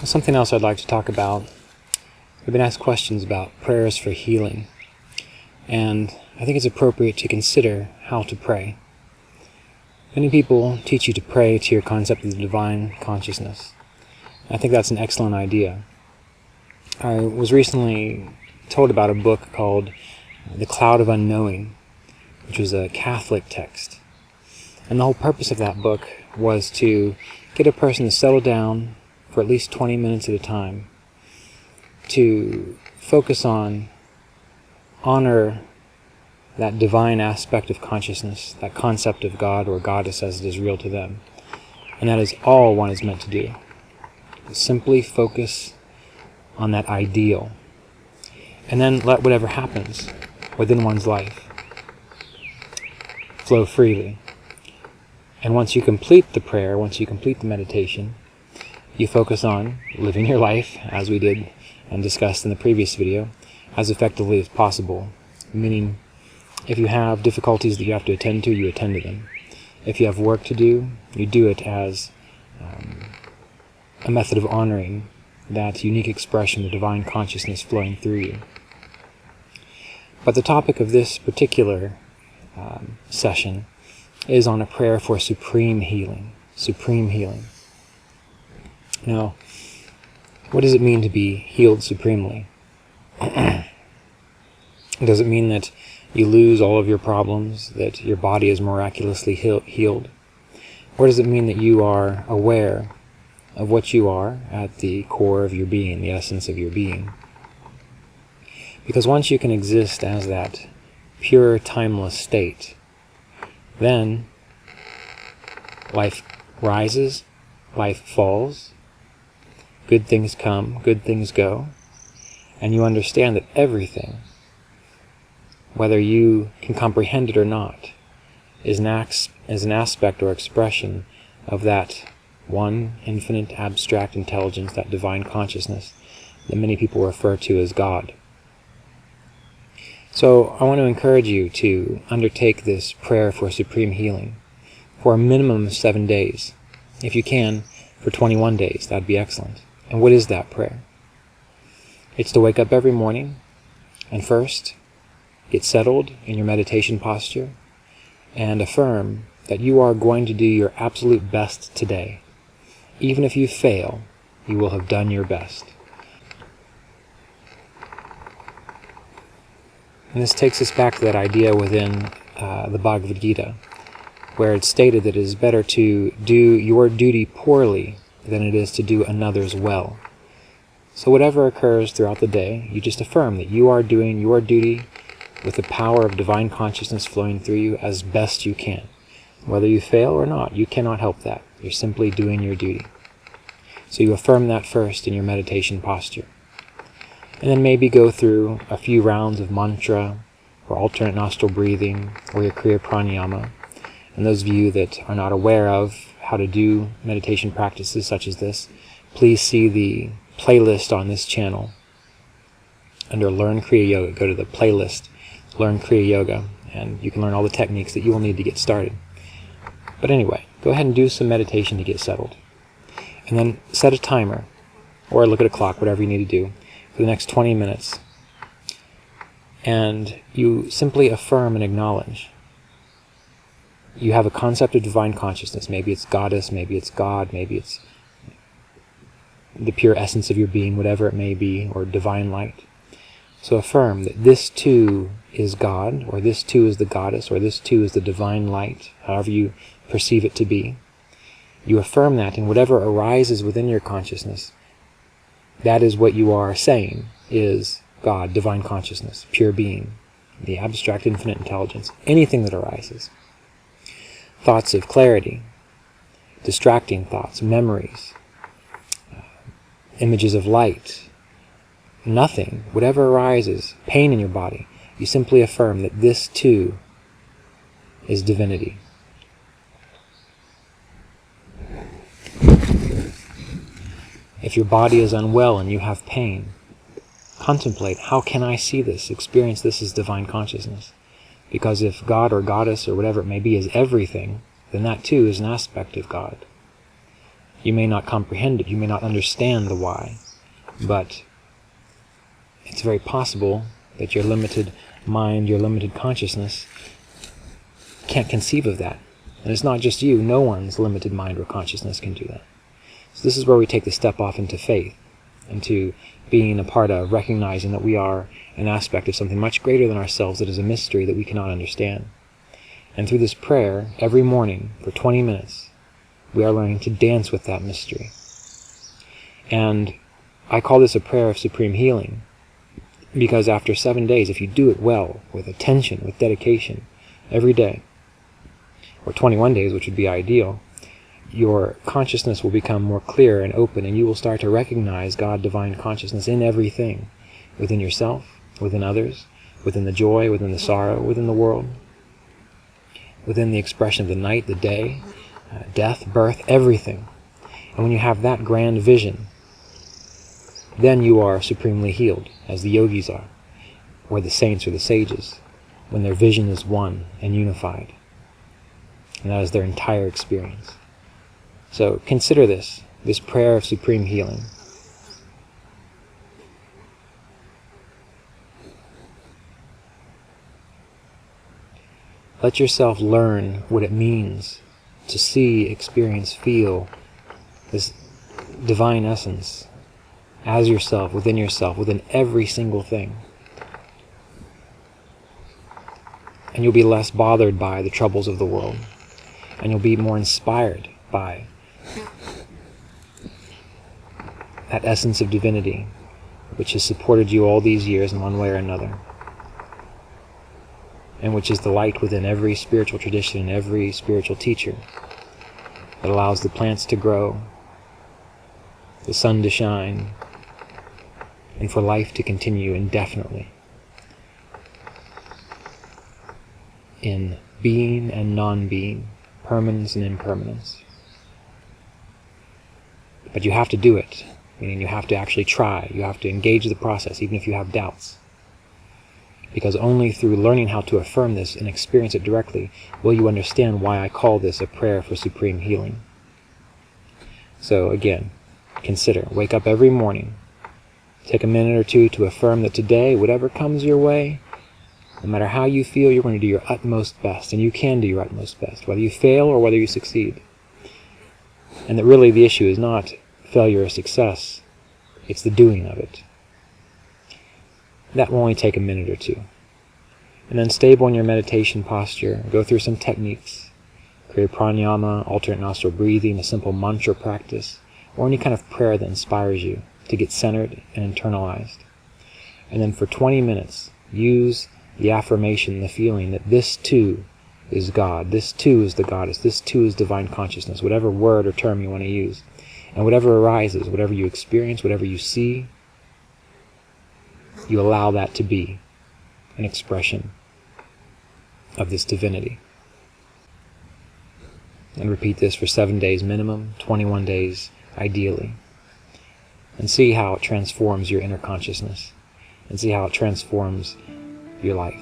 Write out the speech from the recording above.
Something else I'd like to talk about. We've been asked questions about prayers for healing, and I think it's appropriate to consider how to pray. Many people teach you to pray to your concept of the divine consciousness. I think that's an excellent idea. I was recently told about a book called The Cloud of Unknowing, which was a Catholic text. And the whole purpose of that book was to get a person to settle down for at least 20 minutes at a time, to focus on, honor that divine aspect of consciousness, that concept of God or goddess as it is real to them. And that is all one is meant to do. Simply focus on that ideal. And then let whatever happens within one's life flow freely. And once you complete the prayer, once you complete the meditation, you focus on living your life, as we did and discussed in the previous video, as effectively as possible. Meaning, if you have difficulties that you have to attend to, you attend to them. If you have work to do, you do it as a method of honoring that unique expression, the divine consciousness flowing through you. But the topic of this particular session is on a prayer for supreme healing. Supreme healing. Now, what does it mean to be healed supremely? Does it mean that you lose all of your problems, that your body is miraculously healed? Or does it mean that you are aware of what you are at the core of your being, the essence of your being? Because once you can exist as that pure, timeless state, then life rises, life falls, good things come, good things go, and you understand that everything, whether you can comprehend it or not, is an aspect or expression of that one infinite abstract intelligence, that divine consciousness that many people refer to as God. So I want to encourage you to undertake this prayer for supreme healing for a minimum of 7 days. If you can, for 21 days, that'd be excellent. And what is that prayer? It's to wake up every morning and first get settled in your meditation posture and affirm that you are going to do your absolute best today. Even if you fail, you will have done your best. And this takes us back to that idea within the Bhagavad Gita, where it's stated that it is better to do your duty poorly than it is to do another's well. So whatever occurs throughout the day, you just affirm that you are doing your duty with the power of divine consciousness flowing through you as best you can. Whether you fail or not, you cannot help that. You're simply doing your duty. So you affirm that first in your meditation posture. And then maybe go through a few rounds of mantra, or alternate nostril breathing, or your Kriya pranayama. And those of you that are not aware of how to do meditation practices such as this, please see the playlist on this channel. Under Learn Kriya Yoga, go to the playlist, Learn Kriya Yoga, and you can learn all the techniques that you will need to get started. But anyway, go ahead and do some meditation to get settled. And then set a timer, or look at a clock, whatever you need to do, for the next 20 minutes. And you simply affirm and acknowledge. You have a concept of divine consciousness. Maybe it's goddess, maybe it's God, maybe it's the pure essence of your being, whatever it may be, or divine light. So affirm that this too is God, or this too is the goddess, or this too is the divine light, however you perceive it to be. You affirm that, and whatever arises within your consciousness, that is what you are saying is God, divine consciousness, pure being, the abstract infinite intelligence, anything that arises. Thoughts of clarity, distracting thoughts, memories, images of light, nothing, whatever arises, pain in your body, you simply affirm that this too is divinity. If your body is unwell and you have pain, contemplate, how can I see this, experience this as divine consciousness? Because if God or goddess or whatever it may be is everything, then that too is an aspect of God. You may not comprehend it, you may not understand the why, but it's very possible that your limited mind, your limited consciousness can't conceive of that. And it's not just you, no one's limited mind or consciousness can do that. So this is where we take the step off into faith, into being a part of, recognizing that we are an aspect of something much greater than ourselves that is a mystery that we cannot understand. And through this prayer, every morning, for 20 minutes, we are learning to dance with that mystery. And I call this a prayer of supreme healing, because after 7 days, if you do it well, with attention, with dedication, every day, or 21 days, which would be ideal, your consciousness will become more clear and open, and you will start to recognize God, divine consciousness in everything, within yourself, within others, within the joy, within the sorrow, within the world, within the expression of the night, the day, death, birth, everything. And when you have that grand vision, then you are supremely healed, as the yogis are, or the saints or the sages, when their vision is one and unified. And that is their entire experience. So consider this prayer of supreme healing. Let yourself learn what it means to see, experience, feel this divine essence as yourself, within every single thing. And you'll be less bothered by the troubles of the world. And you'll be more inspired by that essence of divinity which has supported you all these years in one way or another, and which is the light within every spiritual tradition and every spiritual teacher that allows the plants to grow, the sun to shine, and for life to continue indefinitely in being and non-being, permanence and impermanence. But you have to do it, meaning you have to actually try, you have to engage the process, even if you have doubts. Because only through learning how to affirm this and experience it directly will you understand why I call this a prayer for supreme healing. So again, consider, wake up every morning, take a minute or two to affirm that today, whatever comes your way, no matter how you feel, you're going to do your utmost best, and you can do your utmost best, whether you fail or whether you succeed. And that really the issue is not failure or success, it's the doing of it. That will only take a minute or two. And then stable in your meditation posture, go through some techniques, create pranayama, alternate nostril breathing, a simple mantra practice, or any kind of prayer that inspires you to get centered and internalized. And then for 20 minutes, use the affirmation, the feeling that this too is God, this too is the Goddess, this too is divine consciousness, whatever word or term you want to use. And whatever arises, whatever you experience, whatever you see, you allow that to be an expression of this divinity. And repeat this for 7 days minimum, 21 days ideally. And see how it transforms your inner consciousness. And see how it transforms your life.